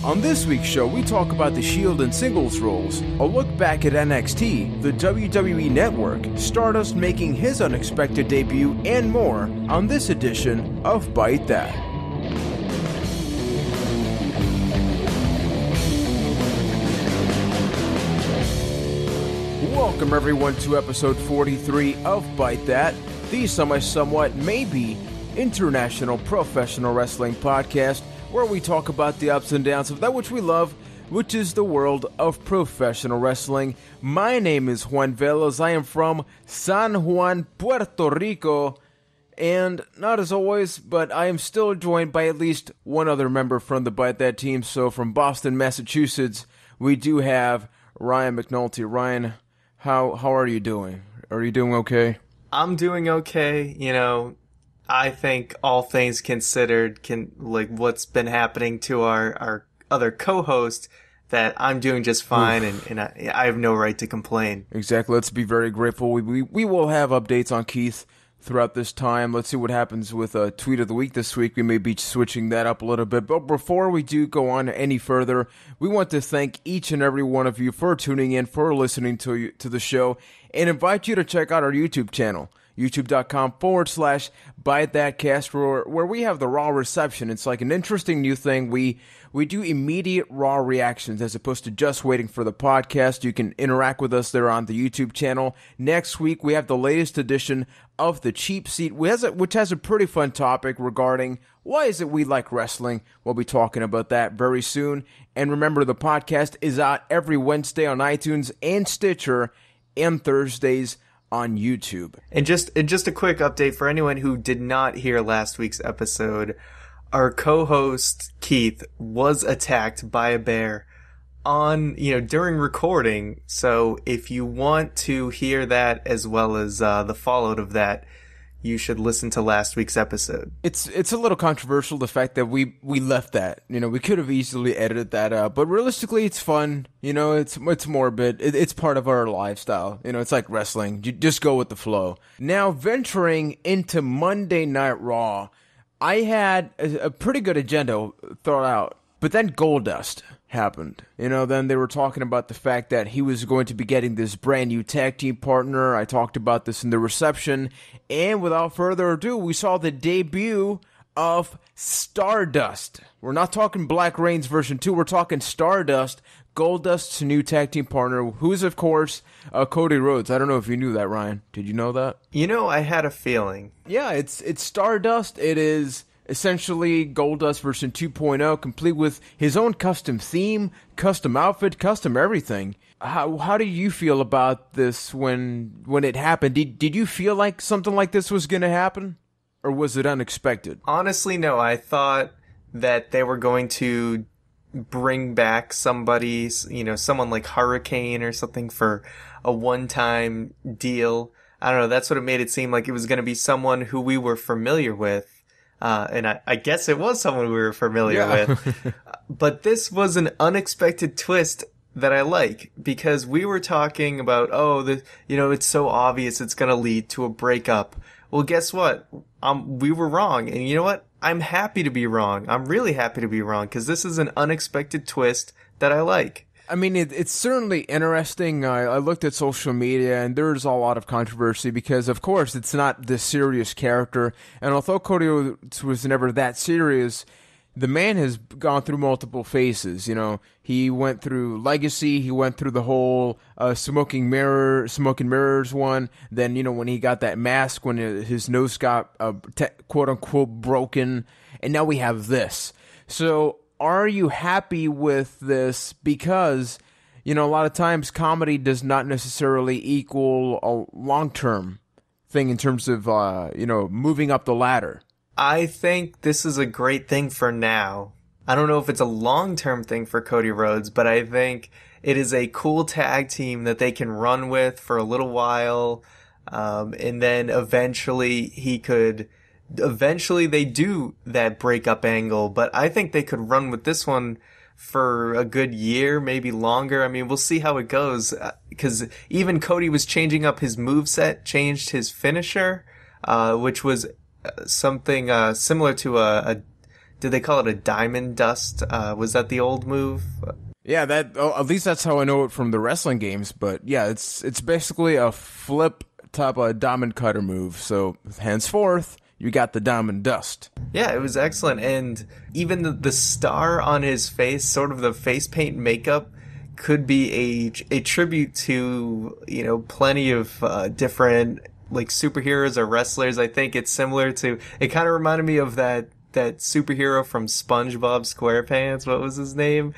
On this week's show, we talk about the Shield and singles roles, a look back at NXT, the WWE Network, Stardust making his unexpected debut, and more on this edition of Byte That. Welcome everyone to episode 43 of Byte That, the somewhat maybe international professional wrestling podcast, where we talk about the ups and downs of that which we love, which is the world of professional wrestling. My name is Juan Velas. I am from San Juan, Puerto Rico, and not as always, but I am still joined by at least one other member from the Byte That team. So from Boston, Massachusetts, we do have Ryan McNulty. Ryan, how are you doing? Are you doing okay? I'm doing okay, I think all things considered, what's been happening to our other co-host, that I'm doing just fine, and I have no right to complain. Exactly. Let's be very grateful. We will have updates on Keith throughout this time. Let's see what happens with Tweet of the Week this week. We may be switching that up a little bit. But before we do go on any further, we want to thank each and every one of you for tuning in, for listening to the show, and invite you to check out our YouTube channel. YouTube.com/ByteThatCast, where we have the Raw reception. It's like an interesting new thing. We do immediate Raw reactions as opposed to just waiting for the podcast. You can interact with us there on the YouTube channel. Next week, we have the latest edition of The Cheap Seat, which has a pretty fun topic regarding why is it we like wrestling. We'll be talking about that very soon. And remember, the podcast is out every Wednesday on iTunes and Stitcher, and Thursdays on YouTube. And just a quick update for anyone who did not hear last week's episode. Our co-host Keith was attacked by a bear during recording. So if you want to hear that as well as the fallout of that, you should listen to last week's episode. It's a little controversial, the fact that we left that. We could have easily edited that out, but realistically, it's fun. It's morbid. It's part of our lifestyle. It's like wrestling. You just go with the flow. Now, venturing into Monday Night Raw, I had a pretty good agenda thought out, but then Goldust happened. Then they were talking about the fact that he was going to be getting this brand new tag team partner. I talked about this in the reception. And without further ado, we saw the debut of Stardust. We're not talking Black Reigns version 2. We're talking Stardust, Goldust's new tag team partner, who's, of course, Cody Rhodes. I don't know if you knew that, Ryan. Did you know that? I had a feeling. Yeah, it's Stardust. It is essentially Goldust version 2.0, complete with his own custom theme, custom outfit, custom everything. How do you feel about this when it happened? Did you feel like something like this was going to happen? Or was it unexpected? Honestly, no. I thought that they were going to bring back somebody, someone like Hurricane or something for a one-time deal. I don't know. That's what it made it seem like. It was going to be someone who we were familiar with. And I guess it was someone we were familiar with. But this was an unexpected twist that I like, because we were talking about, it's so obvious it's going to lead to a breakup. Well, guess what? We were wrong. And you know what? I'm happy to be wrong. I'm really happy to be wrong, because this is an unexpected twist that I like. I mean, it's certainly interesting. I looked at social media, and there's a lot of controversy because, of course, it's not this serious character. And although Cody was never that serious, the man has gone through multiple phases. He went through Legacy. He went through the whole smoke and mirrors one. Then, when he got that mask, when his nose got quote-unquote broken. And now we have this. So are you happy with this? Because, a lot of times comedy does not necessarily equal a long-term thing in terms of, moving up the ladder. I think this is a great thing for now. I don't know if it's a long-term thing for Cody Rhodes, but I think it is a cool tag team that they can run with for a little while. And then eventually they do that breakup angle, but I think they could run with this one for a good year, maybe longer. I mean, we'll see how it goes, because even Cody was changing up his moveset, changed his finisher, which was something similar to a did they call it a diamond dust? Was that the old move? Yeah, at least that's how I know it from the wrestling games. But yeah, it's basically a flip type of diamond cutter move. So henceforth, you got the diamond dust. Yeah, it was excellent. And even the star on his face, sort of the face paint makeup, could be a tribute to, plenty of different like superheroes or wrestlers. I think it's similar to, it kind of reminded me of that superhero from SpongeBob SquarePants. What was his name?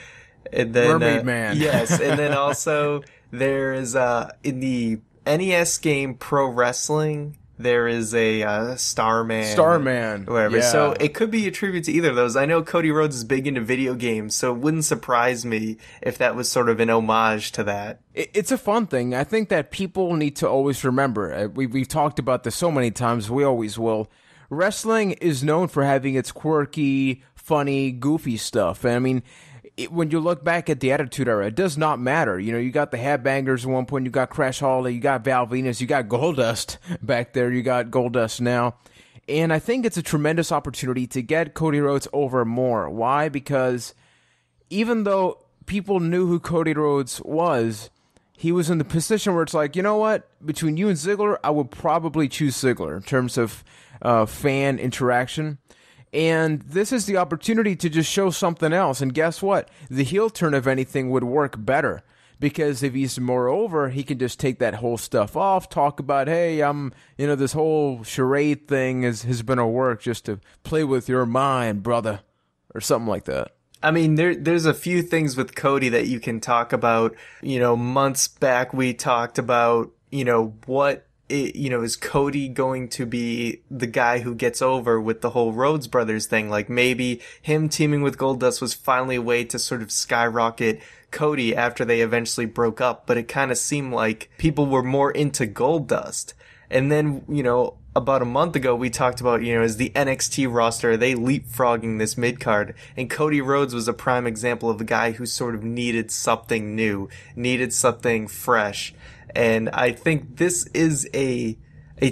And then Mermaid Man. Yes, and then also there's in the NES game Pro Wrestling, there is a Starman, whatever. Yeah. So it could be a tribute to either of those. I know Cody Rhodes is big into video games, so it wouldn't surprise me if that was sort of an homage to that. It's a fun thing. I think that people need to always remember. We've talked about this so many times. We always will. Wrestling is known for having its quirky, funny, goofy stuff. And I mean, when you look back at the Attitude Era, it does not matter. You got the Headbangers at one point, you got Crash Holly, you got Val Venus, you got Goldust back there, you got Goldust now. And I think it's a tremendous opportunity to get Cody Rhodes over more. Why? Because even though people knew who Cody Rhodes was, he was in the position where it's like, you know what? Between you and Ziggler, I would probably choose Ziggler in terms of fan interaction. And this is the opportunity to just show something else. And guess what? The heel turn, if anything, would work better. Because if he's more over, he can just take that whole stuff off, talk about, hey, this whole charade thing has been a work just to play with your mind, brother. Or something like that. I mean, there's a few things with Cody that you can talk about. Months back we talked about, is Cody going to be the guy who gets over with the whole Rhodes brothers thing? Like maybe him teaming with Goldust was finally a way to sort of skyrocket Cody after they eventually broke up, but it kind of seemed like people were more into Goldust. And then, about a month ago, we talked about, as the NXT roster, are they leapfrogging this mid-card? And Cody Rhodes was a prime example of the guy who sort of needed something new, needed something fresh. And I think this is a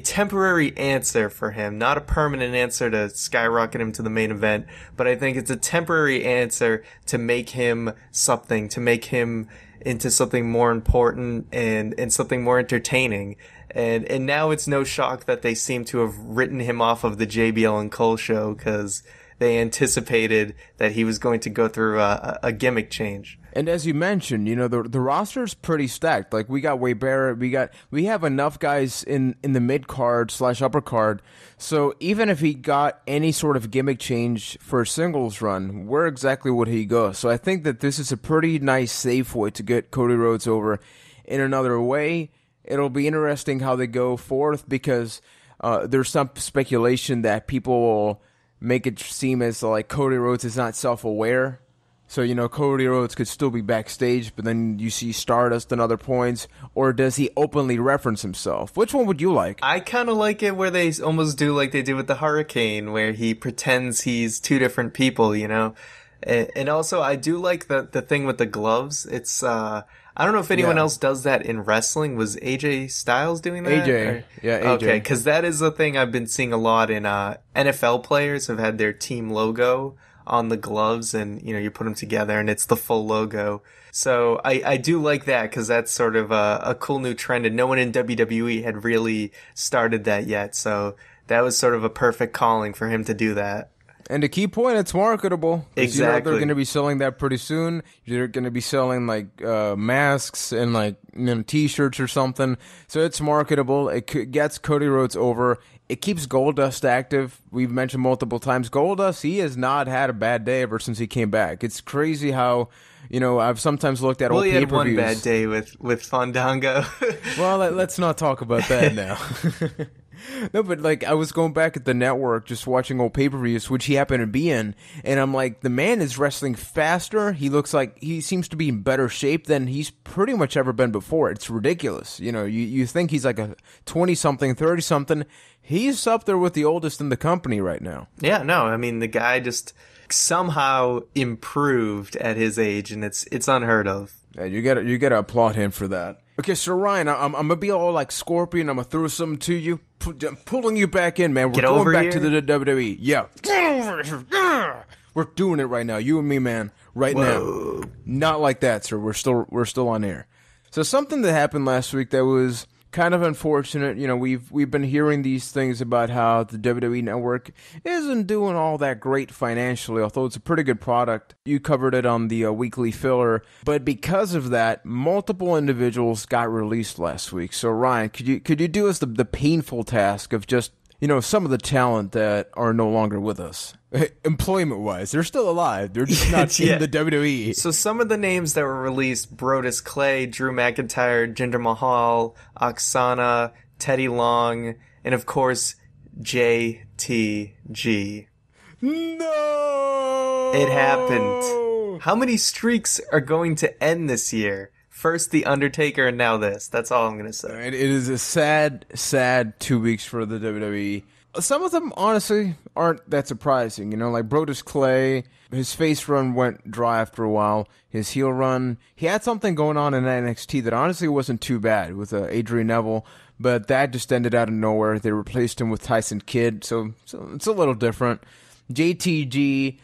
temporary answer for him, not a permanent answer to skyrocket him to the main event, but I think it's a temporary answer to make him something, to make him into something more important and something more entertaining. And now it's no shock that they seem to have written him off of the JBL and Cole show because they anticipated that he was going to go through a gimmick change. And as you mentioned, the roster's pretty stacked. Like, we got Wade Barrett, we have enough guys in the mid-card / upper card. So even if he got any sort of gimmick change for a singles run, where exactly would he go? So I think that this is a pretty nice, safe way to get Cody Rhodes over. In another way, it'll be interesting how they go forth because there's some speculation that people will make it seem as like Cody Rhodes is not self-aware. So, Cody Rhodes could still be backstage, but then you see Stardust and other points. Or does he openly reference himself? Which one would you like? I kind of like it where they almost do like they did with the Hurricane, where he pretends he's two different people, And also, I do like the thing with the gloves. It's, I don't know if anyone else does that in wrestling. Was AJ Styles doing that? AJ. Yeah, AJ. Okay, because that is a thing I've been seeing a lot in NFL players have had their team logo on the gloves, and you put them together and it's the full logo. So I do like that because that's sort of a cool new trend, and no one in WWE had really started that yet. So that was sort of a perfect calling for him to do that. And the key point, it's marketable. Exactly. They're going to be selling that pretty soon. They're going to be selling like masks and like T-shirts or something. So it's marketable. It gets Cody Rhodes over. It keeps Goldust active. We've mentioned multiple times. Goldust, he has not had a bad day ever since he came back. It's crazy how, I've sometimes looked at old he pay-per-views. had one bad day with Fandango. Well, let's not talk about that now. No, but like I was going back at the network just watching old pay-per-views, which he happened to be in, and I'm like, the man is wrestling faster. He looks like he seems to be in better shape than he's pretty much ever been before. It's ridiculous. You think he's like a 20-something, 30-something. He's up there with the oldest in the company right now. Yeah, no, I mean, the guy just somehow improved at his age, and it's unheard of. Yeah, you gotta applaud him for that. Okay, so Ryan, I'm gonna be all like Scorpion. I'm gonna throw something to you, pulling you back in, man. We're going back to the WWE. Yeah. We're doing it right now. You and me, man. Right Whoa. now. Not like that, sir. We're still on air. So something that happened last week that was kind of unfortunate. You know, we've been hearing these things about how the WWE Network isn't doing all that great financially, although it's a pretty good product. You covered it on the weekly filler, but because of that, multiple individuals got released last week. So Ryan, could you do us the painful task of just, you know, some of the talent that are no longer with us? Employment-wise, they're still alive. They're just not in the WWE. So some of the names that were released, Brodus Clay, Drew McIntyre, Jinder Mahal, Oksana, Teddy Long, and of course, JTG. No! It happened. How many streaks are going to end this year? First The Undertaker and now this. That's all I'm going to say. It is a sad, sad 2 weeks for the WWE. Some of them, honestly, aren't that surprising. You know, like Brodus Clay, his face run went dry after a while. His heel run, he had something going on in NXT that honestly wasn't too bad with Adrian Neville, but that just ended out of nowhere. They replaced him with Tyson Kidd, so it's a little different. JTG,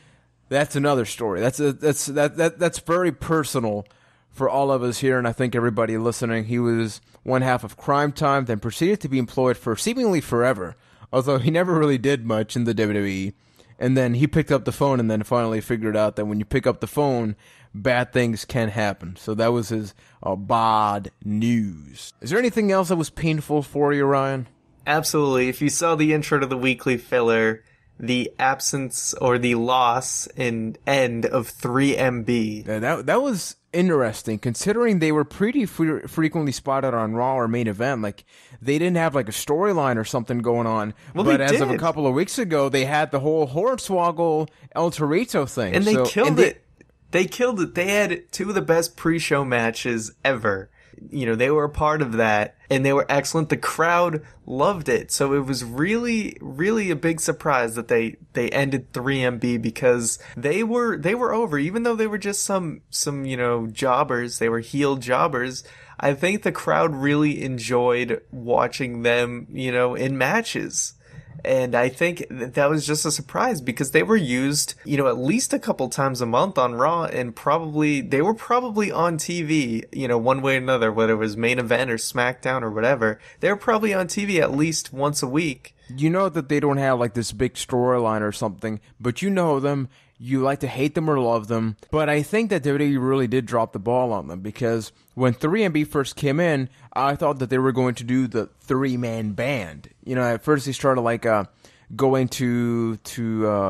that's another story. That's very personal for all of us here, and I think everybody listening. He was one half of Crime Time, then proceeded to be employed for seemingly forever, although he never really did much in the WWE. And then he picked up the phone and then finally figured out that when you pick up the phone, bad things can happen. So that was his bad news. Is there anything else that was painful for you, Ryan? Absolutely. If you saw the intro to the weekly filler, the absence or the loss and end of 3MB. Yeah, that was interesting, considering they were pretty frequently spotted on Raw or Main Event. Like, they didn't have like a storyline or something going on. Well, but as of a couple of weeks ago, they had the whole Hornswoggle El Torito thing. And they killed it. They killed it. They had two of the best pre-show matches ever. You know, they were a part of that, and they were excellent. The crowd loved it. So it was really, really a big surprise that they ended 3MB, because they were over. Even though they were just some you know, jobbers, they were heel jobbers. I think the crowd really enjoyed watching them, you know, in matches. And I think that was just a surprise, because they were used, you know, at least a couple times a month on Raw, and they were probably on TV, you know, one way or another, whether it was Main Event or SmackDown or whatever. They were probably on TV at least once a week. You know that they don't have like this big storyline or something, but you know them. You like to hate them or love them. But I think that WWE really did drop the ball on them, because when 3MB first came in, I thought that they were going to do the three-man band. You know, at first they started like going to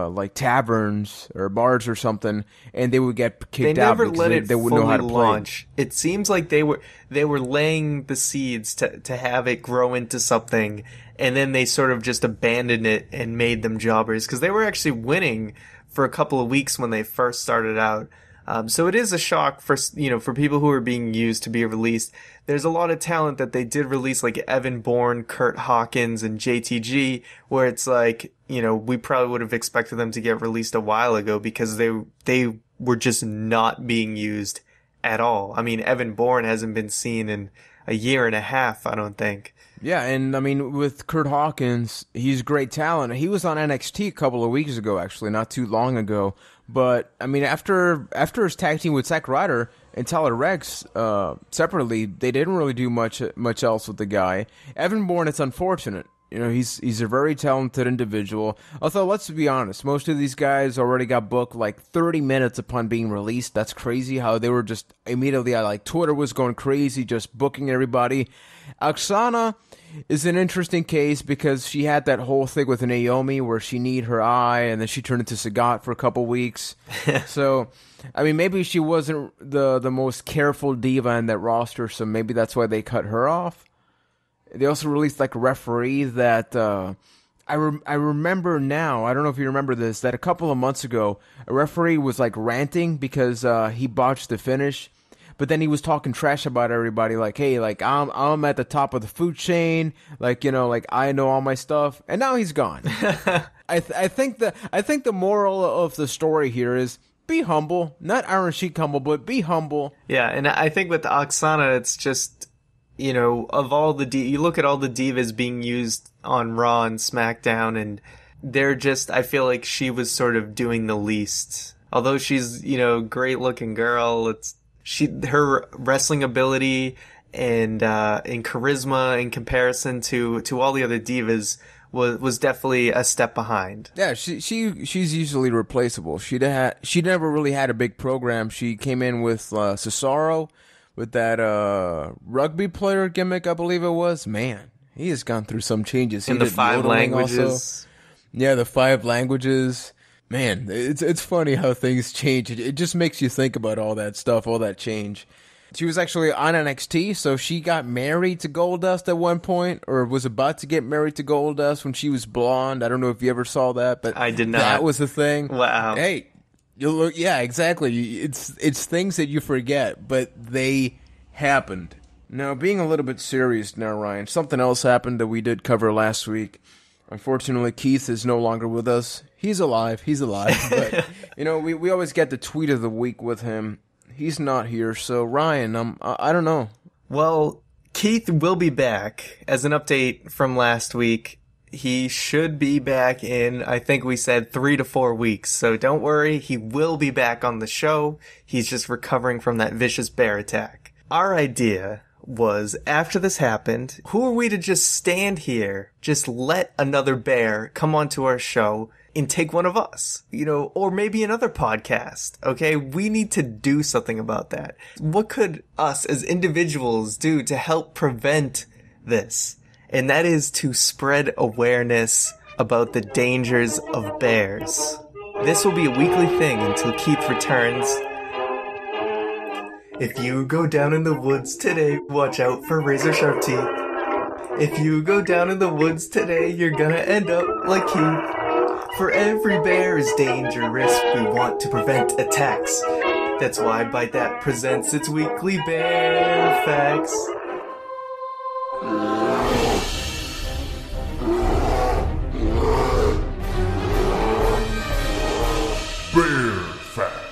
like taverns or bars or something, and they would get kicked out because they wouldn't know how to launch. It seems like they were laying the seeds to have it grow into something, and then they sort of just abandoned it and made them jobbers, because they were actually winning for a couple of weeks when they first started out. So it is a shock for people who are being used to be released. There's a lot of talent that they did release, like Evan Bourne, Kurt Hawkins, and JTG, where it's like, you know, we probably would have expected them to get released a while ago, because they were just not being used at all. I mean, Evan Bourne hasn't been seen in a year and a half, I don't think. Yeah, and I mean, with Kurt Hawkins, he's great talent. He was on NXT a couple of weeks ago, actually, not too long ago. But I mean, after his tag team with Zack Ryder and Tyler Rex separately, they didn't really do much else with the guy. Evan Bourne, it's unfortunate. You know, he's a very talented individual. Although, let's be honest, most of these guys already got booked like 30 minutes upon being released. That's crazy how they were just immediately, like, Twitter was going crazy, just booking everybody. Oksana is an interesting case, because she had that whole thing with Naomi where she kneed her eye, and then she turned into Sagat for a couple weeks. So, I mean, maybe she wasn't the most careful diva in that roster, so maybe that's why they cut her off. They also released like a referee that I remember now. I don't know if you remember this, that a couple of months ago, a referee was like ranting because he botched the finish. But then he was talking trash about everybody, like, "Hey, like I'm at the top of the food chain, like, you know, like I know all my stuff." And now he's gone. I think the moral of the story here is be humble, not Iron Sheik humble, but be humble. Yeah, and I think with the Oksana, it's just, you know, of all the you look at all the divas being used on Raw and SmackDown, and I feel like she was sort of doing the least. Although she's, great looking girl, her wrestling ability and charisma in comparison to all the other divas was definitely a step behind. Yeah, she's easily replaceable. She never really had a big program. She came in with Cesaro, with that rugby player gimmick, I believe it was. Man, he has gone through some changes. In the 5 languages. Also. Yeah, the 5 languages. Man, it's funny how things change. It just makes you think about all that stuff, all that change. She was actually on NXT, so she got married to Goldust at one point, or was about to get married to Goldust when she was blonde. I don't know if you ever saw that, but I did not. That was the thing. Wow. Hey, you look. Yeah, exactly. It's things that you forget, but they happened. Now, being a little bit serious now, Ryan, something else happened that we did cover last week. Unfortunately, Keith is no longer with us. He's alive. But, we always get the tweet of the week with him. He's not here, so Ryan, I don't know. Well, Keith will be back. As an update from last week, he should be back in, I think we said 3 to 4 weeks. So don't worry, he will be back on the show. He's just recovering from that vicious bear attack. Our idea was, after this happened, who are we to just stand here, just let another bear come onto our show and take one of us, or maybe another podcast, okay? We need to do something about that. What could us as individuals do to help prevent this? And that is to spread awareness about the dangers of bears. This will be a weekly thing until Keith returns. If you go down in the woods today, watch out for razor sharp teeth. If you go down in the woods today, you're gonna end up like Keith. For every bear is dangerous, we want to prevent attacks. That's why Byte That presents its weekly bear facts. Bear facts.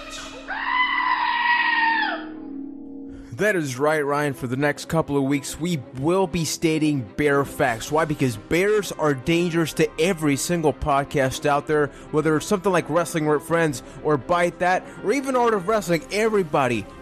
That is right, Ryan. For the next couple of weeks, we will be stating bear facts. Why? Because bears are dangerous to every single podcast out there, whether it's something like Wrestling with Friends or Byte That, or even Art of Wrestling.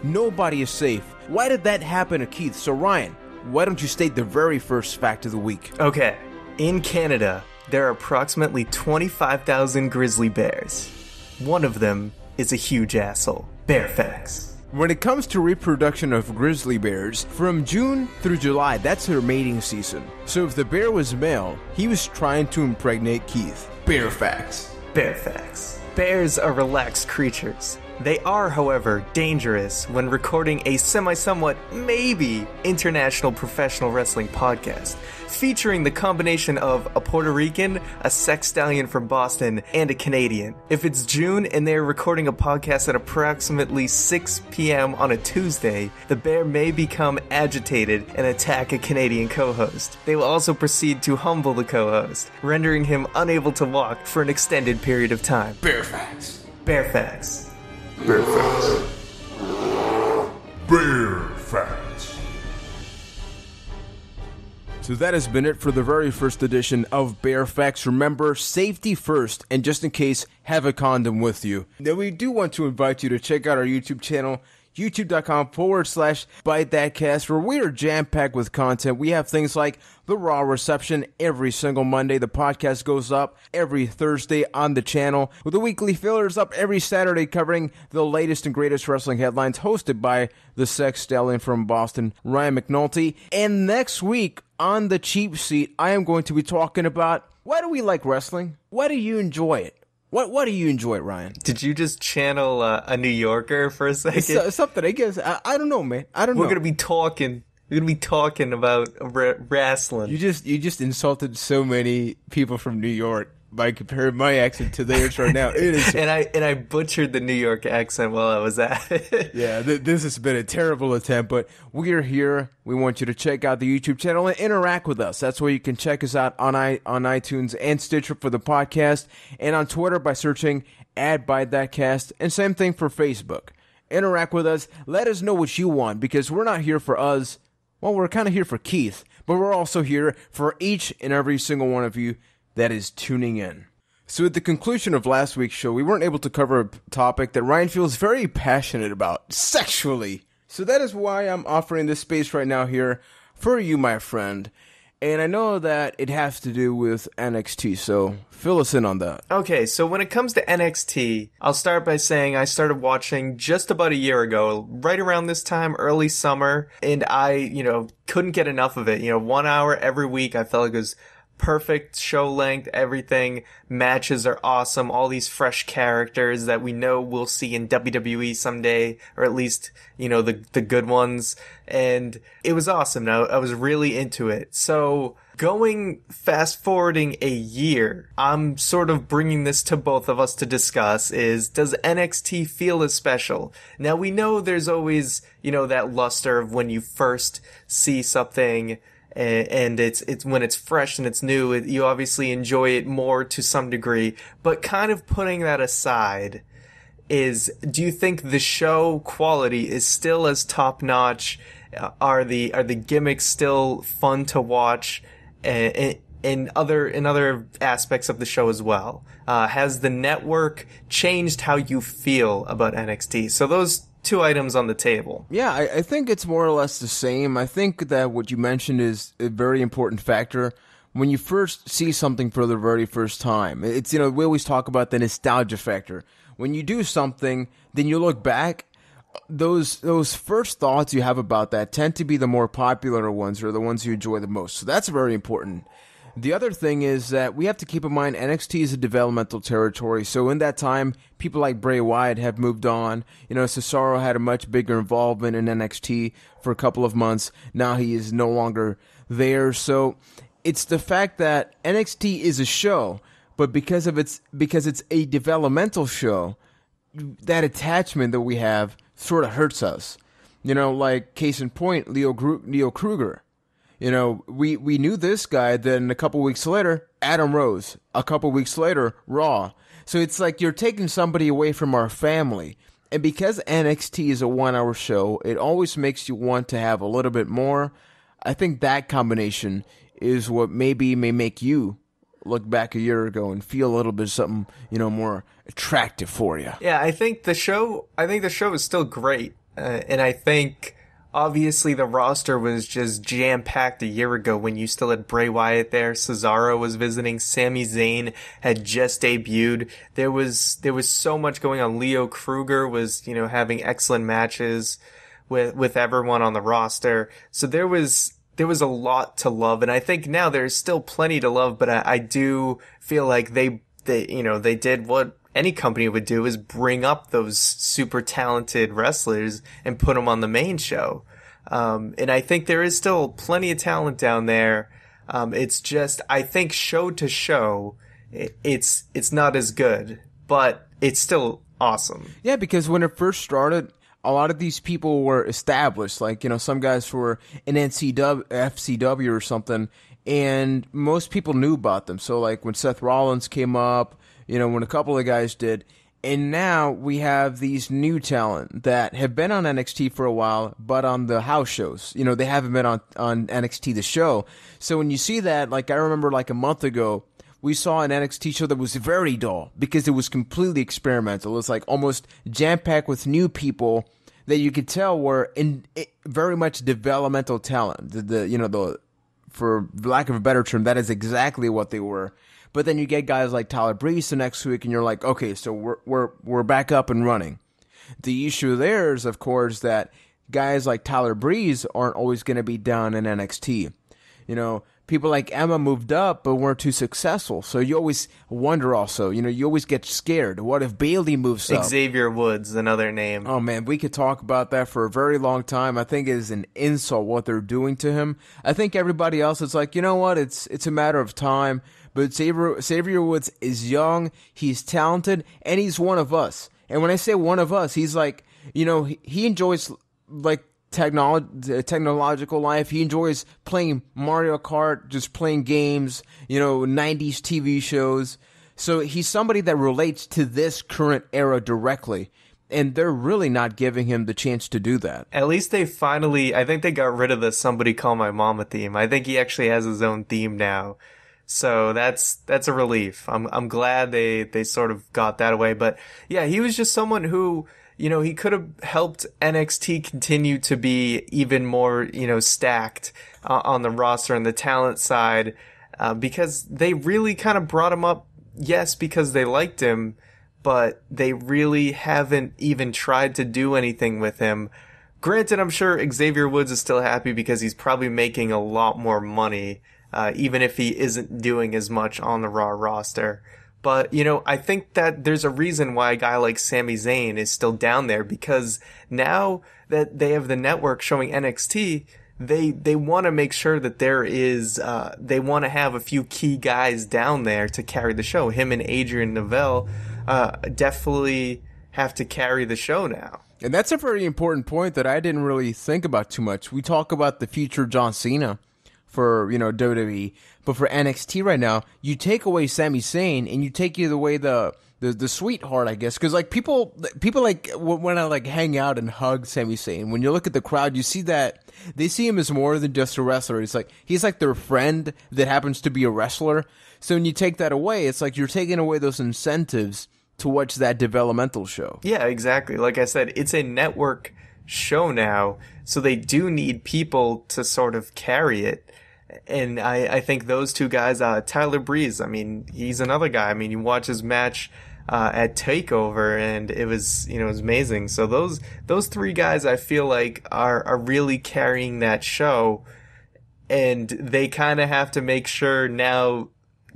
Nobody is safe. Why did that happen to Keith? So, Ryan, why don't you state the very first fact of the week? Okay. In Canada, there are approximately 25,000 grizzly bears. One of them is a huge asshole. Bear facts. When it comes to reproduction of grizzly bears, from June through July, that's their mating season. So if the bear was male, he was trying to impregnate Keith. Bear facts. Bear facts. Bears are relaxed creatures. They are, however, dangerous when recording a semi-somewhat, maybe, international professional wrestling podcast, featuring the combination of a Puerto Rican, a sex stallion from Boston, and a Canadian. If it's June and they're recording a podcast at approximately 6 p.m. on a Tuesday, the bear may become agitated and attack a Canadian co-host. They will also proceed to humble the co-host, rendering him unable to walk for an extended period of time. Bear facts. Bear facts. Bear facts. Bear facts. So that has been it for the very first edition of Bear Facts. Remember, safety first, and just in case, have a condom with you. Now, we do want to invite you to check out our YouTube channel, youtube.com/ByteThatCast, where we are jam-packed with content. We have things like the Raw reception every single Monday. The podcast goes up every Thursday on the channel, with the weekly fillers up every Saturday covering the latest and greatest wrestling headlines, hosted by the sex stallion from Boston, Ryan McNulty. And next week on The Cheap Seat, I am going to be talking about, why do we like wrestling? Why do you enjoy it? What do you enjoy, Ryan? Did you just channel a New Yorker for a second? Something, I guess. I don't know, man. I don't know. We're gonna be talking about wrestling. You just insulted so many people from New York by comparing my accent to theirs right now. It is, and I butchered the New York accent while I was at it. Yeah, this has been a terrible attempt, but we are here. We want you to check out the YouTube channel and interact with us. That's where you can check us out on iTunes and Stitcher for the podcast, and on Twitter by searching @ByteThatCast, and same thing for Facebook. Interact with us. Let us know what you want, because we're not here for us. Well, we're kind of here for Keith, but we're also here for each and every single one of you that is tuning in. So at the conclusion of last week's show, we weren't able to cover a topic that Ryan feels very passionate about, sexually. So that is why I'm offering this space right now here for you, my friend. And I know that it has to do with NXT, so fill us in on that. Okay, so when it comes to NXT, I'll start by saying I started watching just about a year ago, right around this time, early summer, and I, couldn't get enough of it. 1 hour every week, I felt like it was perfect show length, everything. Matches are awesome, all these fresh characters that we know we'll see in WWE someday, or at least, the good ones. And it was awesome. Now, I was really into it. So, fast forwarding a year, I'm sort of bringing this to both of us to discuss is, does NXT feel as special? Now, we know there's always, that luster of when you first see something, and it's when it's fresh and it's new, you obviously enjoy it more to some degree. But kind of putting that aside, do you think the show quality is still as top notch? Are the gimmicks still fun to watch? In other aspects of the show as well? Has the network changed how you feel about NXT? So those two items on the table. Yeah, I think it's more or less the same. I think that what you mentioned is a very important factor. When you first see something for the very first time, it's, we always talk about the nostalgia factor. When you do something, then you look back, those first thoughts you have about that tend to be the more popular ones or the ones you enjoy the most. So that's very important. The other thing is that we have to keep in mind NXT is a developmental territory. So in that time, people like Bray Wyatt have moved on. Cesaro had a much bigger involvement in NXT for a couple of months. Now he is no longer there. So it's the fact that NXT is a show, but because it's a developmental show, that attachment that we have sort of hurts us. Like case in point, Leo Kruger. We knew this guy, then a couple weeks later, Adam Rose. A couple weeks later, Raw. So it's like you're taking somebody away from our family. And because NXT is a 1 hour show, it always makes you want to have a little bit more. I think that combination is what maybe may make you look back a year ago and feel a little bit something, more attractive for you. Yeah, I think the show is still great. And I think obviously the roster was just jam-packed a year ago when you still had Bray Wyatt there. Cesaro was visiting. Sami Zayn had just debuted. There was so much going on. Leo Kruger was, having excellent matches with everyone on the roster. So there was a lot to love. And I think now there's still plenty to love, but I do feel like they did what any company would do, is bring up those super talented wrestlers and put them on the main show. And I think there is still plenty of talent down there. It's just, I think show to show, it's not as good, but it's still awesome. Yeah, because when it first started, a lot of these people were established, like, some guys were in FCW or something, and most people knew about them. So like when Seth Rollins came up, when a couple of guys did, and now we have these new talent that have been on NXT for a while, but on the house shows. They haven't been on NXT the show. So when you see that, like I remember like a month ago, we saw an NXT show that was very dull because it was completely experimental. It was like almost jam-packed with new people that you could tell were very much developmental talent. For lack of a better term, that is exactly what they were. But then you get guys like Tyler Breeze the next week, and you're like, okay, so we're back up and running. The issue there is, of course, that guys like Tyler Breeze aren't always going to be down in NXT. People like Emma moved up but weren't too successful. So you always wonder also, you always get scared. What if Bayley moves up? Xavier Woods, another name. Oh, man, we could talk about that for a very long time. I think it is an insult what they're doing to him. I think everybody else is like, you know what, it's a matter of time. But Xavier Woods is young, he's talented, and he's one of us. And when I say one of us, he's like, he enjoys like technological life. He enjoys playing Mario Kart, just playing games, 90s TV shows. So he's somebody that relates to this current era directly. And they're really not giving him the chance to do that. At least I think they got rid of the Somebody Call My Mama theme. I think he actually has his own theme now. So that's a relief. I'm glad they sort of got that away. But yeah, he was just someone who, he could have helped NXT continue to be even more, stacked on the roster and the talent side, because they really kind of brought him up, yes, because they liked him, but they really haven't even tried to do anything with him. Granted, I'm sure Xavier Woods is still happy because he's probably making a lot more money, even if he isn't doing as much on the Raw roster. But, I think that there's a reason why a guy like Sami Zayn is still down there, because now that they have the network showing NXT, they want to make sure that there is, they want to have a few key guys down there to carry the show. Him and Adrian Neville definitely have to carry the show now. And that's a very important point that I didn't really think about too much. We talk about the future John Cena for, WWE, but for NXT right now, you take away Sami Zayn and you take away the sweetheart, I guess, because like people like when I like hang out and hug Sami Zayn, when you look at the crowd, you see that they see him as more than just a wrestler. It's like he's like their friend that happens to be a wrestler. So when you take that away, it's like you're taking away those incentives to watch that developmental show. Yeah, exactly. Like I said, it's a network show now, so they do need people to sort of carry it. And I think those two guys, Tyler Breeze, I mean, he's another guy. I mean, you watch his match at TakeOver, and it was, it was amazing. So those three guys, I feel like, are really carrying that show, and they kind of have to make sure now,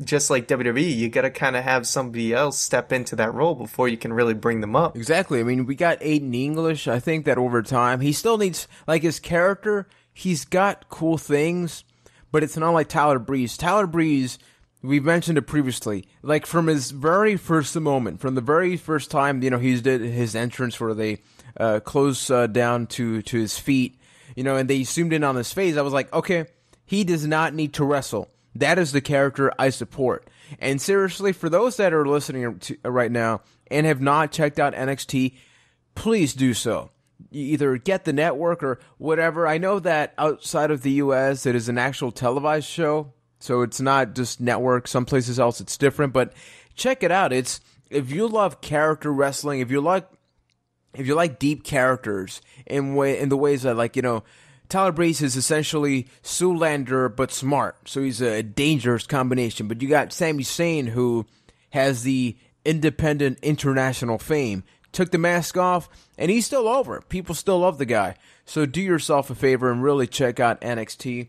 just like WWE, you got to kind of have somebody else step into that role before you can really bring them up. Exactly. I mean, we got Aiden English. I think that over time, he still needs, like, his character, he's got cool things, but it's not like Tyler Breeze. Tyler Breeze, we've mentioned it previously, like, from his very first moment, from the very first time, he did his entrance where they close down to his feet, and they zoomed in on his face, I was like, okay, he does not need to wrestle. That is the character I support. And seriously, for those that are listening to right now and have not checked out NXT, please do so. You either get the network or whatever. I know that outside of the US, it is an actual televised show, so it's not just network. Some places else it's different, but check it out. It's, if you love character wrestling, if you like deep characters in the ways that, Tyler Breeze is essentially Zoolander, but smart. So he's a dangerous combination. But you got Sami Zayn, who has the independent international fame. Took the mask off, and he's still over. People still love the guy. So do yourself a favor and really check out NXT.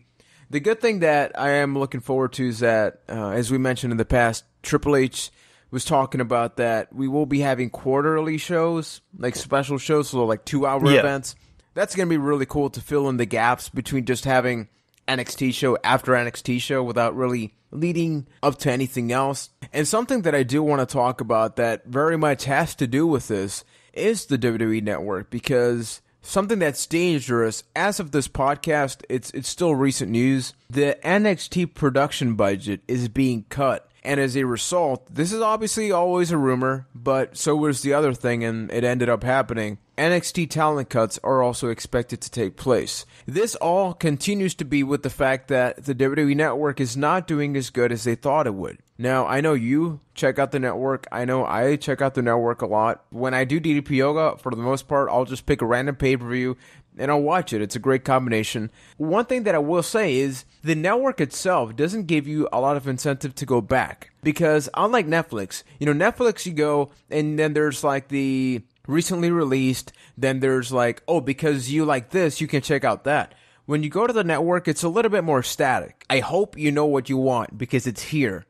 The good thing that I am looking forward to is that, as we mentioned in the past, Triple H was talking about that we will be having quarterly shows, like special shows, so like 2-hour events. That's going to be really cool to fill in the gaps between just having NXT show after NXT show without really leading up to anything else. And something that I do want to talk about that very much has to do with this is the WWE Network, because something that's dangerous, as of this podcast, it's still recent news, the NXT production budget is being cut. And as a result, this is obviously always a rumor, but so was the other thing, and it ended up happening. NXT talent cuts are also expected to take place. This all continues to be with the fact that the WWE Network is not doing as good as they thought it would. Now, I know you check out the network. I know I check out the network a lot. When I do DDP Yoga, for the most part, I'll just pick a random pay-per-view and I'll watch it. It's a great combination. One thing that I will say is the network itself doesn't give you a lot of incentive to go back, because unlike Netflix, Netflix, you go and then there's like the recently released, then there's like, oh, because you like this, you can check out that. When you go to the network, it's a little bit more static. I hope you know what you want because it's here.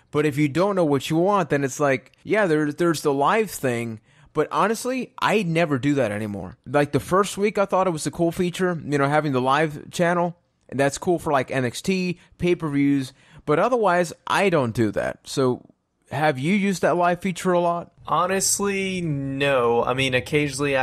But if you don't know what you want, then it's like, yeah, there's the live thing. But honestly, I never do that anymore. Like the first week, I thought it was a cool feature, having the live channel. And that's cool for like NXT, pay-per-views. But otherwise, I don't do that. So have you used that live feature a lot? Honestly, no. I mean, occasionally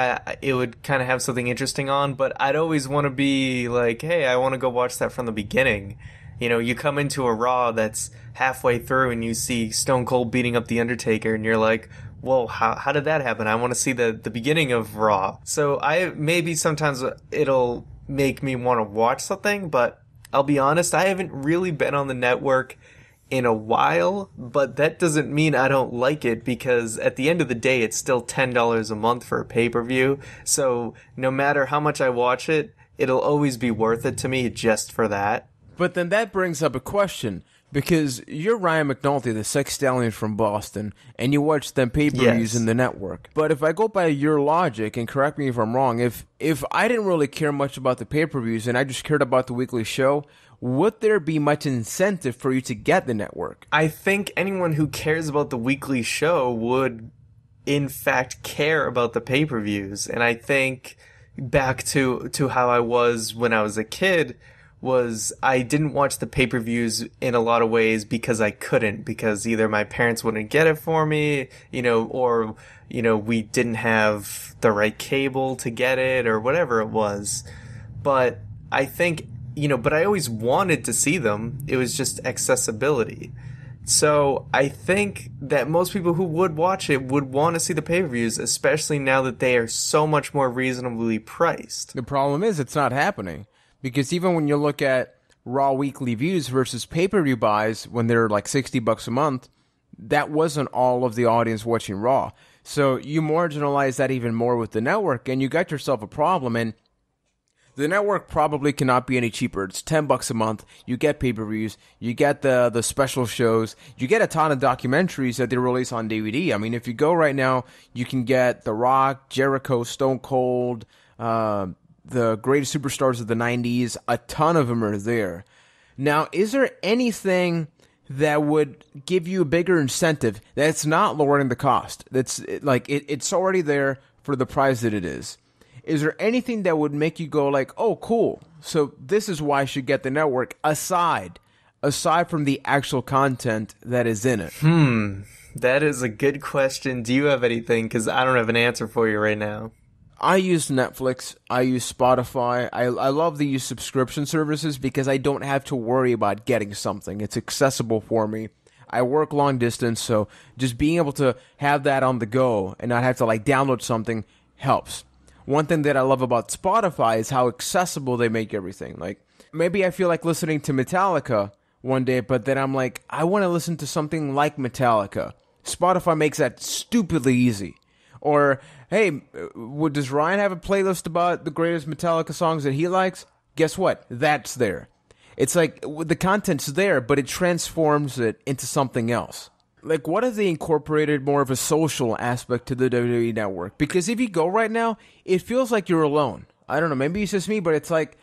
it would kind of have something interesting on, but I'd always want to be like, hey, I want to go watch that from the beginning. You come into a Raw that's halfway through and you see Stone Cold beating up The Undertaker and you're like, whoa, how did that happen? I want to see the beginning of Raw. So maybe sometimes it'll make me want to watch something, but I'll be honest, I haven't really been on the network in a while, but that doesn't mean I don't like it, because at the end of the day, it's still $10 a month for a pay-per-view. So no matter how much I watch it, it'll always be worth it to me just for that. But then that brings up a question, because you're Ryan McNulty, the sex stallion from Boston, and you watch them pay-per-views in the network. But if I go by your logic, and correct me if I'm wrong, if I didn't really care much about the pay-per-views and I just cared about the weekly show, would there be much incentive for you to get the network? I think anyone who cares about the weekly show would, in fact, care about the pay-per-views. And I think back to how I was when I was a kid, was I didn't watch the pay-per-views in a lot of ways because I couldn't, because either my parents wouldn't get it for me, or, we didn't have the right cable to get it, or whatever it was. But I think, but I always wanted to see them. It was just accessibility. So I think that most people who would watch it would want to see the pay-per-views, especially now that they are so much more reasonably priced. The problem is it's not happening. Because even when you look at Raw weekly views versus pay-per-view buys when they're like $60 a month, that wasn't all of the audience watching Raw. So you marginalize that even more with the network, and you got yourself a problem. And the network probably cannot be any cheaper. It's $10 a month. You get pay-per-views. You get the special shows. You get a ton of documentaries that they release on DVD. I mean, if you go right now, you can get The Rock, Jericho, Stone Cold, the greatest superstars of the 90s, a ton of them are there. Now, is there anything that would give you a bigger incentive that's not lowering the cost? That's like it's already there for the price that it is. Is there anything that would make you go like, oh, cool, so this is why I should get the network, aside from the actual content that is in it? That is a good question. Do you have anything? Because I don't have an answer for you right now. I use Netflix, I use Spotify, I love to use subscription services because I don't have to worry about getting something. It's accessible for me. I work long distance, so just being able to have that on the go and not have to like download something helps. One thing that I love about Spotify is how accessible they make everything. Like, maybe I feel like listening to Metallica one day, but then I'm like, I want to listen to something like Metallica. Spotify makes that stupidly easy. Or, hey, does Ryan have a playlist about the greatest Metallica songs that he likes? Guess what? That's there. It's like the content's there, but it transforms it into something else. Like, what if they incorporated more of a social aspect to the WWE Network? Because if you go right now, it feels like you're alone. I don't know, maybe it's just me, but it's like,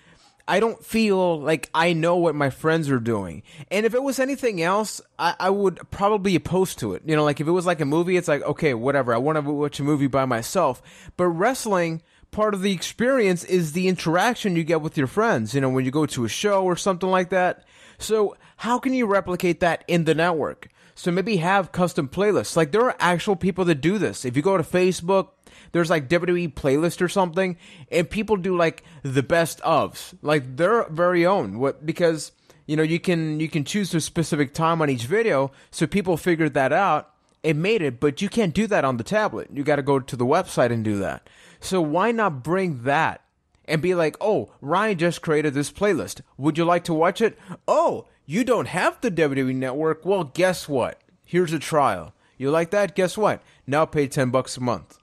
I don't feel like I know what my friends are doing. And if it was anything else, I would probably be opposed to it. Like if it was like a movie, it's like, okay, whatever. I want to watch a movie by myself. But wrestling, part of the experience is the interaction you get with your friends, when you go to a show or something like that. So how can you replicate that in the network? So maybe have custom playlists. Like there are actual people that do this. If you go to Facebook, there's like WWE playlist or something, and people do like the best ofs, like their very own. Because you can choose a specific time on each video, so people figured that out and made it. But you can't do that on the tablet. You got to go to the website and do that. So why not bring that and be like, oh, Ryan just created this playlist. Would you like to watch it? Oh, you don't have the WWE Network? Well, guess what? Here's a trial. You like that? Guess what? Now pay $10 a month.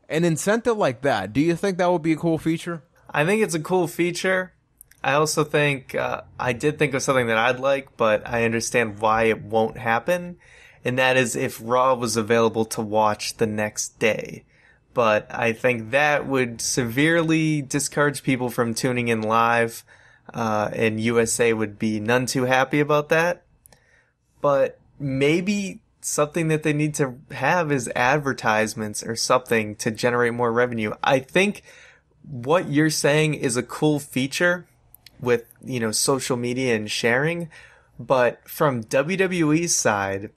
An incentive like that, do you think that would be a cool feature? I think it's a cool feature. I also think, I did think of something that I'd like, but I understand why it won't happen. And that is if Raw was available to watch the next day. But I think that would severely discourage people from tuning in live. And USA would be none too happy about that. But maybe something that they need to have is advertisements or something to generate more revenue. I think what you're saying is a cool feature with, social media and sharing. But from WWE's side,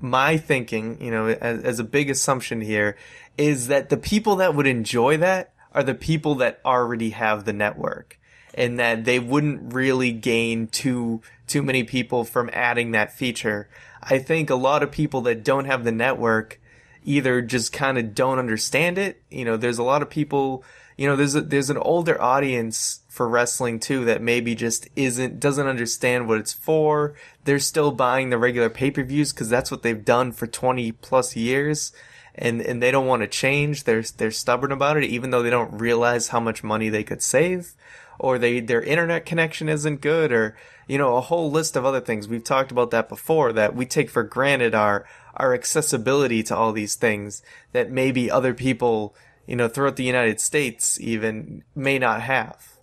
my thinking, as a big assumption here, is that the people that would enjoy that are the people that already have the network. And that they wouldn't really gain too many people from adding that feature. I think a lot of people that don't have the network either just kind of don't understand it. There's a lot of people, there's an older audience for wrestling too that maybe just doesn't understand what it's for. They're still buying the regular pay-per-views because that's what they've done for 20 plus years. And they don't want to change. They're stubborn about it, even though they don't realize how much money they could save, or their internet connection isn't good, or a whole list of other things. We've talked about that before, that we take for granted our accessibility to all these things that maybe other people throughout the United States even may not have.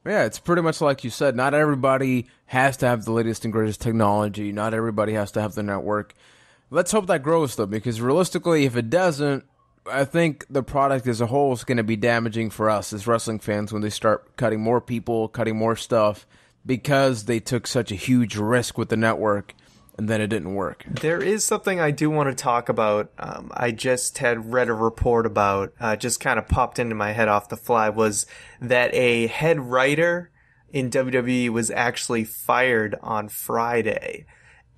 Yeah, it's pretty much like you said. Not everybody has to have the latest and greatest technology. Not everybody has to have the network. Let's hope that grows, though, because realistically, if it doesn't, I think the product as a whole is going to be damaging for us as wrestling fans when they start cutting more people, cutting more stuff, because they took such a huge risk with the network, and then it didn't work. There is something I do want to talk about. I just had read a report about, just kind of popped into my head off the fly, was that a head writer in WWE was actually fired on Friday.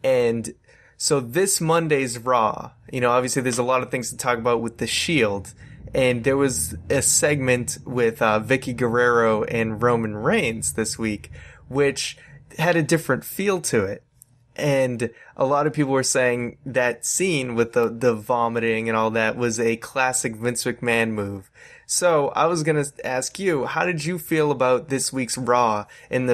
And so this Monday's Raw, obviously there's a lot of things to talk about with The Shield, and there was a segment with Vicky Guerrero and Roman Reigns this week, which had a different feel to it. And a lot of people were saying that scene with the vomiting and all that was a classic Vince McMahon move. So I was going to ask you, how did you feel about this week's Raw? And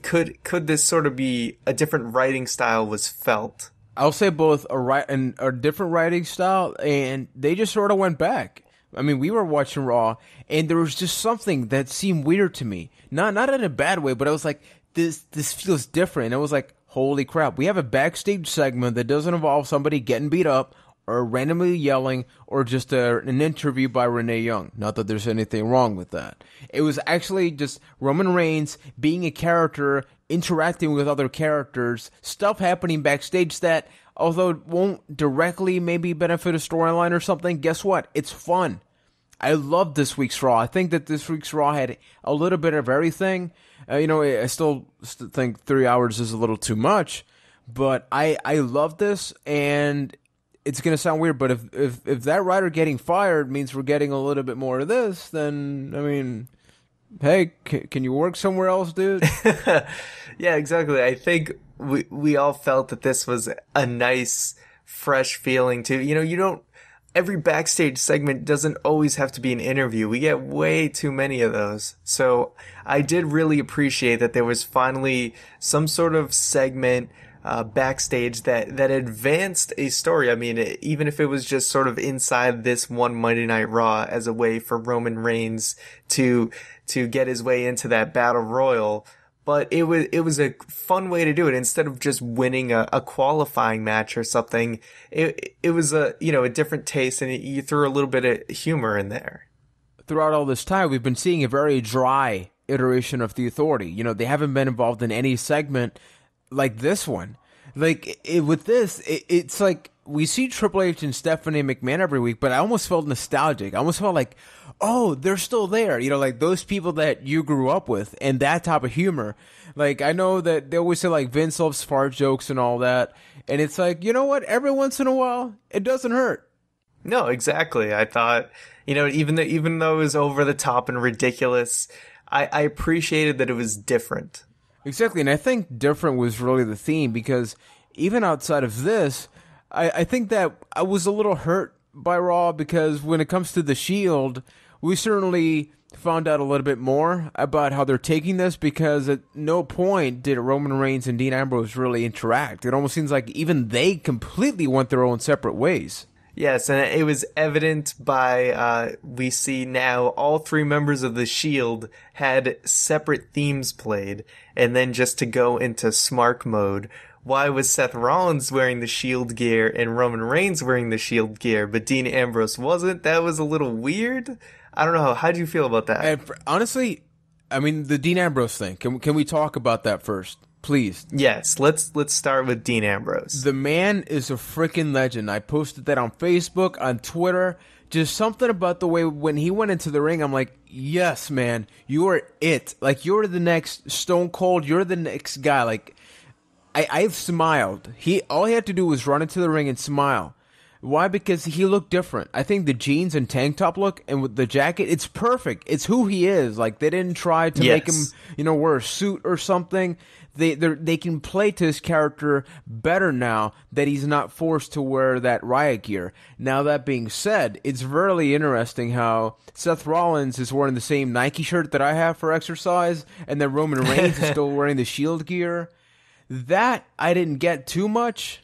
could this sort of be a different writing style was felt? I'll say both a different writing style, and they just sort of went back. I mean, we were watching Raw, and there was just something that seemed weird to me. Not in a bad way, but I was like, this feels different. And I was like, holy crap, we have a backstage segment that doesn't involve somebody getting beat up or randomly yelling or just an interview by Renee Young. Not that there's anything wrong with that. It was actually just Roman Reigns being a character, interacting with other characters, stuff happening backstage that, although it won't directly maybe benefit a storyline or something, guess what? It's fun. I love this week's Raw. I think that this week's Raw had a little bit of everything. I still think 3 hours is a little too much, but I love this, and it's going to sound weird, but if that writer getting fired means we're getting a little bit more of this, then, I mean, hey, can you work somewhere else, dude? Yeah, exactly. I think we all felt that this was a nice, fresh feeling too. Every backstage segment doesn't always have to be an interview. We get way too many of those. So I did really appreciate that there was finally some sort of segment backstage that advanced a story. I mean, even if it was just sort of inside this one Monday Night Raw as a way for Roman Reigns to get his way into that battle royal. But it was a fun way to do it. Instead of just winning a qualifying match or something, it was a different taste, and you threw a little bit of humor in there. Throughout all this time, we've been seeing a very dry iteration of the Authority. They haven't been involved in any segment like this one. With this, it's like we see Triple H and Stephanie McMahon every week, but I almost felt nostalgic. I almost felt like, oh, they're still there. Like those people that you grew up with, and that type of humor. Like, I know that they always say like Vince loves fart jokes and all that, and it's like, you know what? Every once in a while, it doesn't hurt. No, exactly. I thought, even though it was over the top and ridiculous, I appreciated that it was different. Exactly, and I think different was really the theme, because even outside of this, I think that I was a little hurt by Raw, because when it comes to The Shield, we certainly found out a little bit more about how they're taking this, because at no point did Roman Reigns and Dean Ambrose really interact. It almost seems like even they completely went their own separate ways. Yes, and it was evident by, we see now all three members of The Shield had separate themes played, and then just to go into Smark mode, why was Seth Rollins wearing the Shield gear and Roman Reigns wearing the Shield gear, but Dean Ambrose wasn't? That was a little weird. I don't know. How do you feel about that? And honestly, I mean, the Dean Ambrose thing, can we talk about that first? Please. Yes, let's start with Dean Ambrose. The man is a freaking legend. I posted that on Facebook, on Twitter. Just something about the way when he went into the ring, I'm like, yes, man, you are it. Like, you're the next Stone Cold. You're the next guy. Like, I smiled. All he had to do was run into the ring and smile. Why? Because he looked different. I think the jeans and tank top look and with the jacket, it's perfect. It's who he is. Like, they didn't try to make him, wear a suit or something. They can play to his character better now that he's not forced to wear that riot gear. Now, that being said, it's really interesting how Seth Rollins is wearing the same Nike shirt that I have for exercise, and then Roman Reigns is still wearing the Shield gear. That I didn't get too much.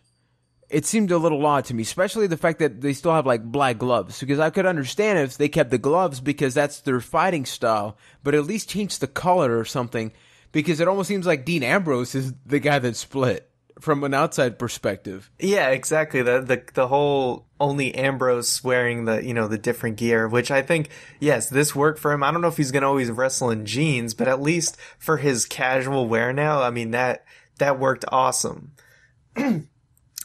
It seemed a little odd to me, especially the fact that they still have, like, black gloves. Because I could understand if they kept the gloves because that's their fighting style, but at least change the color or something. Because it almost seems like Dean Ambrose is the guy that split from an outside perspective. Yeah, exactly. The whole only Ambrose wearing the different gear, which I think, yes, this worked for him. I don't know if he's going to always wrestle in jeans, but at least for his casual wear now, I mean, that worked awesome.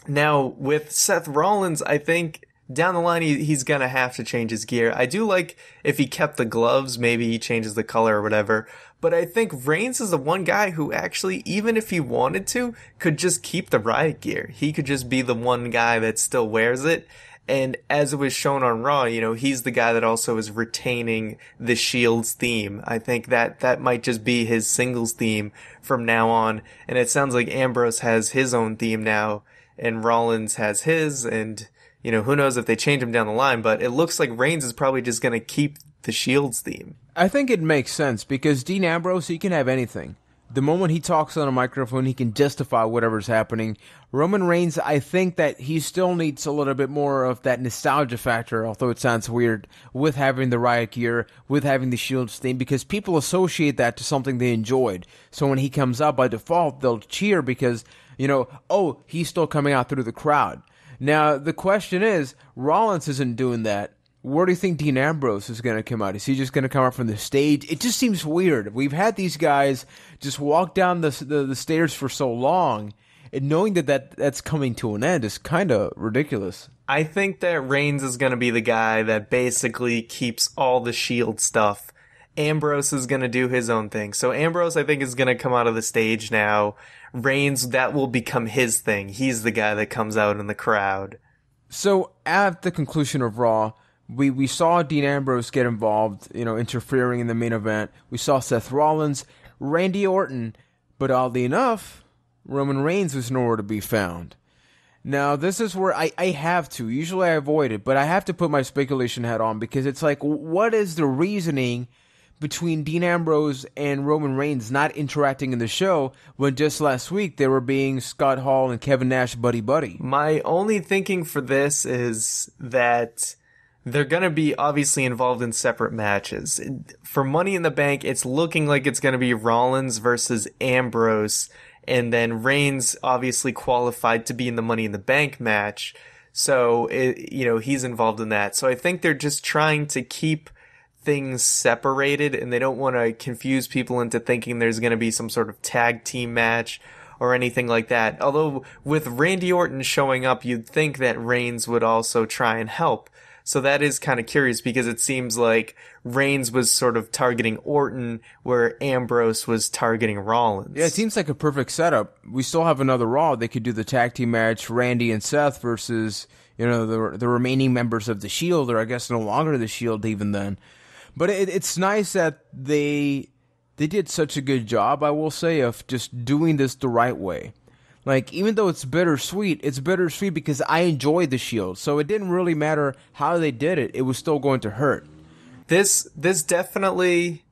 Now, with Seth Rollins, I think down the line he's going to have to change his gear. I do like if he kept the gloves, maybe he changes the color or whatever. But I think Reigns is the one guy who actually, even if he wanted to, could just keep the riot gear. He could just be the one guy that still wears it. And as it was shown on Raw, he's the guy that also is retaining the Shield's theme. I think that might just be his singles theme from now on. And it sounds like Ambrose has his own theme now, and Rollins has his, and, who knows if they change him down the line, but it looks like Reigns is probably just going to keep the Shield's theme. I think it makes sense, because Dean Ambrose, he can have anything. The moment he talks on a microphone, he can justify whatever's happening. Roman Reigns, I think that he still needs a little bit more of that nostalgia factor, although it sounds weird, with having the riot gear, with having the Shield's theme, because people associate that to something they enjoyed. So when he comes out, by default, they'll cheer because, oh, he's still coming out through the crowd. Now, the question is, Rollins isn't doing that. Where do you think Dean Ambrose is going to come out? Is he just going to come out from the stage? It just seems weird. We've had these guys just walk down the stairs for so long, and knowing that's coming to an end is kind of ridiculous. I think that Reigns is going to be the guy that basically keeps all the Shield stuff. Ambrose is going to do his own thing. So Ambrose, I think, is going to come out of the stage now. Reigns, that will become his thing. He's the guy that comes out in the crowd. So at the conclusion of Raw, we saw Dean Ambrose get involved, interfering in the main event. We saw Seth Rollins, Randy Orton, but oddly enough, Roman Reigns was nowhere to be found. Now, this is where I have to. Usually I avoid it, but I have to put my speculation hat on, because it's like, what is the reasoning between Dean Ambrose and Roman Reigns not interacting in the show when just last week they were being Scott Hall and Kevin Nash buddy-buddy? My only thinking for this is that they're going to be obviously involved in separate matches. For Money in the Bank, it's looking like it's going to be Rollins versus Ambrose, and then Reigns obviously qualified to be in the Money in the Bank match. So, he's involved in that. So I think they're just trying to keep things separated, and they don't want to confuse people into thinking there's going to be some sort of tag team match or anything like that. Although with Randy Orton showing up, you'd think that Reigns would also try and help. So that is kind of curious, because it seems like Reigns was sort of targeting Orton where Ambrose was targeting Rollins. Yeah, it seems like a perfect setup. We still have another Raw. They could do the tag team match, Randy and Seth versus, the remaining members of the Shield, or I guess no longer the Shield even then. But it's nice that they did such a good job, I will say, of just doing this the right way. Like, even though it's bittersweet because I enjoyed the Shield. So it didn't really matter how they did it. It was still going to hurt. This definitely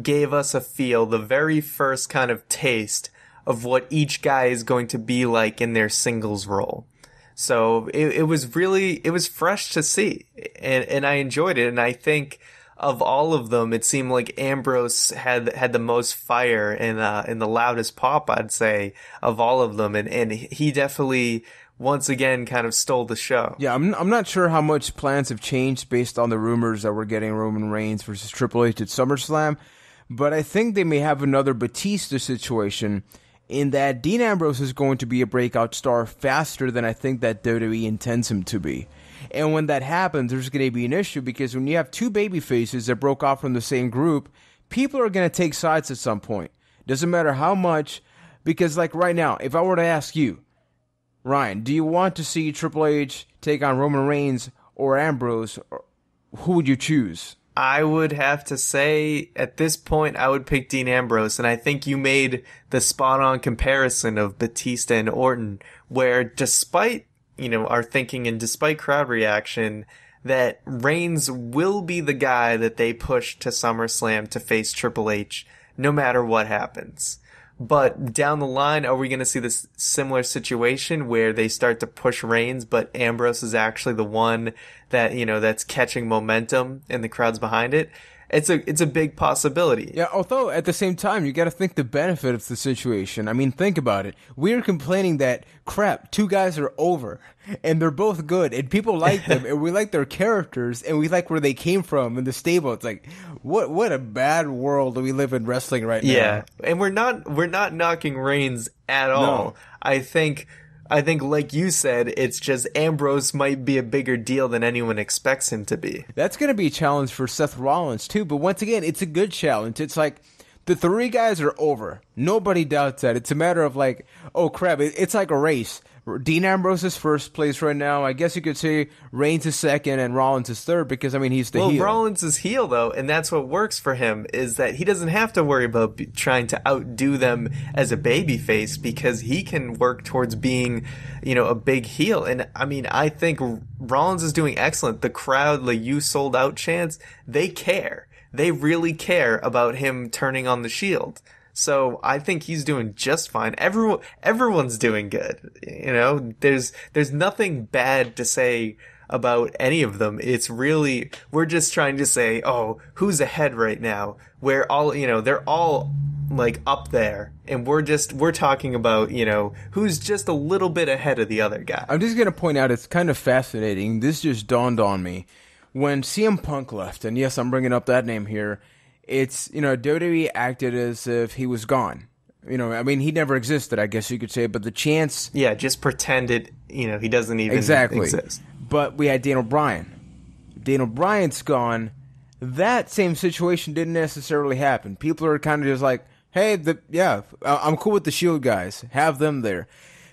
gave us a feel, the very first kind of taste of what each guy is going to be like in their singles role. So it was fresh to see. And I enjoyed it. And I think of all of them, it seemed like Ambrose had the most fire and the loudest pop, I'd say, of all of them, and he definitely once again kind of stole the show. Yeah, I'm not sure how much plans have changed based on the rumors that we're getting Roman Reigns versus Triple H at SummerSlam, but I think they may have another Batista situation in that Dean Ambrose is going to be a breakout star faster than I think that WWE intends him to be. And when that happens, there's going to be an issue, because when you have two baby faces that broke off from the same group, people are going to take sides at some point. Doesn't matter how much, because like right now, if I were to ask you, Ryan, do you want to see Triple H take on Roman Reigns or Ambrose? Or who would you choose? I would have to say, at this point, I would pick Dean Ambrose, and I think you made the spot-on comparison of Batista and Orton, where despite, our thinking and despite crowd reaction, that Reigns will be the guy that they push to SummerSlam to face Triple H, no matter what happens. But down the line, are we going to see this similar situation where they start to push Reigns, but Ambrose is actually the one that, that's catching momentum and the crowd's behind it? It's a big possibility. Yeah, although at the same time, you got to think the benefit of the situation. I mean, think about it. We're complaining that, crap, two guys are over, and they're both good, and people like them, and we like their characters, and we like where they came from in the stable. It's like, what a bad world we live in wrestling right now. Yeah, and we're not knocking Reigns at all. No. I think, like you said, it's just Ambrose might be a bigger deal than anyone expects him to be. That's going to be a challenge for Seth Rollins, too. But once again, it's a good challenge. It's like the three guys are over. Nobody doubts that. It's a matter of like, oh, crap. It's like a race. Dean Ambrose is first place right now. I guess you could say Reigns is second and Rollins is third because, I mean, he's the heel. Well, Rollins is heel, though, and that's what works for him, is that he doesn't have to worry about trying to outdo them as a babyface because he can work towards being, a big heel. And, I mean, I think Rollins is doing excellent. The crowd, like you sold out chants, they care. They really care about him turning on the Shield. So I think he's doing just fine. Everyone's doing good. There's nothing bad to say about any of them. It's really, we're just trying to say, oh, who's ahead right now? Where all, they're all like up there, and we're talking about, who's just a little bit ahead of the other guy. I'm just going to point out, it's kind of fascinating. This just dawned on me. When CM Punk left, and yes, I'm bringing up that name here, it's, WWE acted as if he was gone. I mean, he never existed, I guess you could say, but the chance... Yeah, just pretend it, he doesn't even exist. But we had Daniel Bryan. Daniel Bryan's gone. That same situation didn't necessarily happen. People are kind of just like, hey, I'm cool with the Shield guys. Have them there.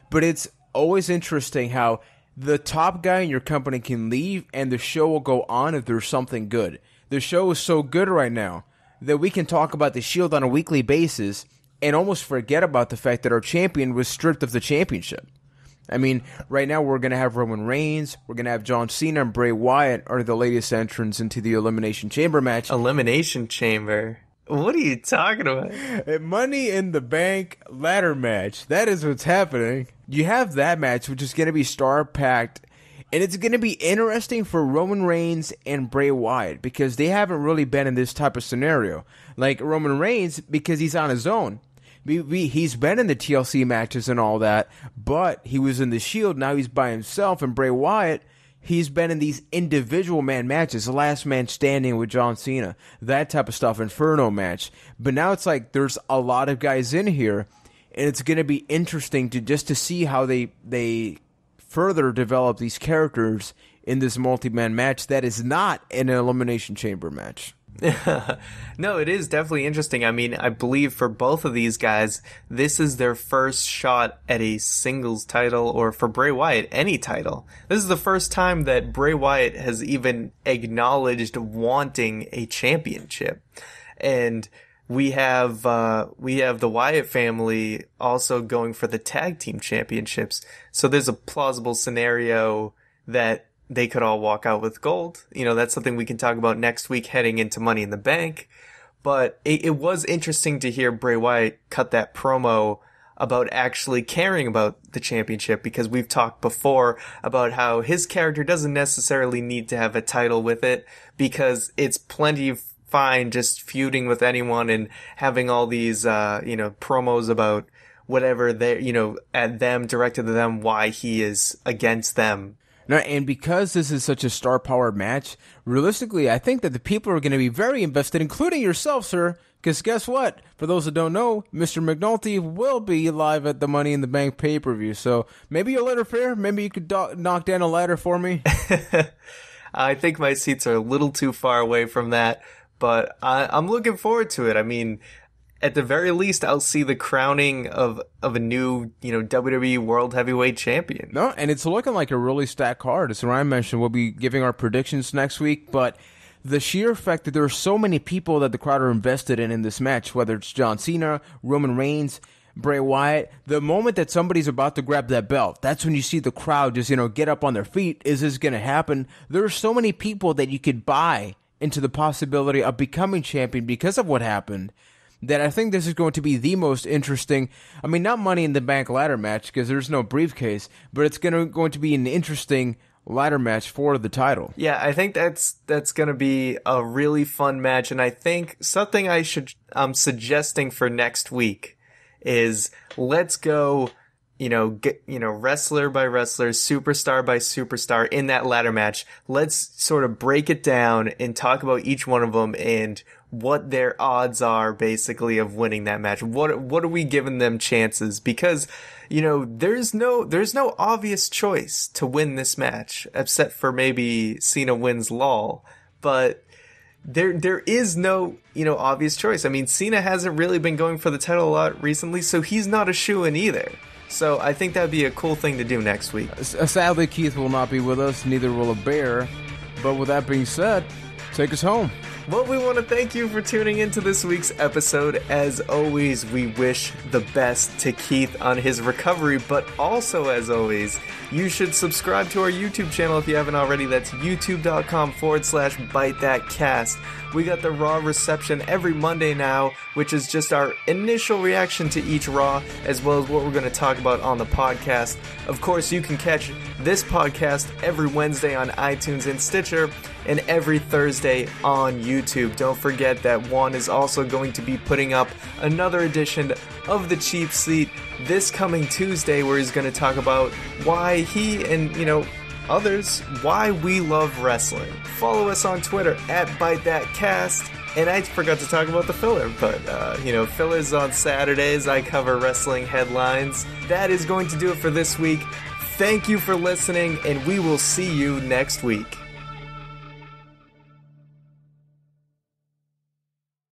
But it's always interesting how the top guy in your company can leave and the show will go on if there's something good. The show is so good right now that we can talk about the Shield on a weekly basis and almost forget about the fact that our champion was stripped of the championship. I mean, right now we're going to have Roman Reigns, we're going to have John Cena, and Bray Wyatt are the latest entrants into the Elimination Chamber match. Elimination Chamber? What are you talking about? A Money in the Bank ladder match. That is what's happening. You have that match, which is going to be star-packed. And it's going to be interesting for Roman Reigns and Bray Wyatt because they haven't really been in this type of scenario. Like Roman Reigns, because he's on his own. He's been in the TLC matches and all that, but he was in the Shield. Now he's by himself. And Bray Wyatt, he's been in these individual man matches, the last man standing with John Cena, that type of stuff, Inferno match. But now it's like there's a lot of guys in here, and it's going to be interesting to see how they further develop these characters in this multi-man match that is not an Elimination Chamber match. No, it is definitely interesting. I mean, I believe for both of these guys, this is their first shot at a singles title, or for Bray Wyatt, any title. This is the first time that Bray Wyatt has even acknowledged wanting a championship. And we have the Wyatt family also going for the tag team championships. So there's a plausible scenario that they could all walk out with gold. That's something we can talk about next week heading into Money in the Bank. But it was interesting to hear Bray Wyatt cut that promo about actually caring about the championship, because we've talked before about how his character doesn't necessarily need to have a title with it, because it's plenty fine just feuding with anyone and having all these, promos about whatever they, at them, directed to them, why he is against them. No, and because this is such a star-powered match, realistically, I think that the people are going to be very invested, including yourself, sir, because guess what? For those that don't know, Mr. McNulty will be live at the Money in the Bank pay-per-view, so maybe you'll interfere. Maybe you could knock down a ladder for me. I think my seats are a little too far away from that, but I'm looking forward to it. I mean, at the very least, I'll see the crowning of a new, WWE World Heavyweight Champion. No, and it's looking like a really stacked card. As Ryan mentioned, we'll be giving our predictions next week, but the sheer fact that there are so many people that the crowd are invested in this match, whether it's John Cena, Roman Reigns, Bray Wyatt, the moment that somebody's about to grab that belt, that's when you see the crowd just, get up on their feet. Is this going to happen? There are so many people that you could buy into the possibility of becoming champion because of what happened, that I think this is going to be the most interesting, not Money in the Bank ladder match because there's no briefcase, but it's going to be an interesting ladder match for the title. Yeah, I think that's going to be a really fun match, and I think something I'm suggesting for next week is let's go, wrestler by wrestler, superstar by superstar in that ladder match. Let's sort of break it down and talk about each one of them and what their odds are basically of winning that match. What are we giving them chances? Because, there's no obvious choice to win this match except for maybe Cena wins LOL, but there is no, obvious choice. Cena hasn't really been going for the title a lot recently, so he's not a shoo-in either. So I think that'd be a cool thing to do next week. Sadly, Keith will not be with us, neither will a bear. But with that being said, take us home. Well, we want to thank you for tuning into this week's episode. As always, we wish the best to Keith on his recovery, but also, as always, you should subscribe to our YouTube channel if you haven't already. That's youtube.com/ByteThatCast. We got the Raw reception every Monday now, which is just our initial reaction to each Raw, as well as what we're going to talk about on the podcast. Of course, you can catch this podcast every Wednesday on iTunes and Stitcher, and every Thursday on YouTube. Don't forget that Juan is also going to be putting up another edition of The Cheap Seat this coming Tuesday, where he's going to talk about why he and, others, why we love wrestling. Follow us on Twitter @ByteThatCast. And I forgot to talk about the filler, but, fillers on Saturdays. I cover wrestling headlines. That is going to do it for this week. Thank you for listening, and we will see you next week.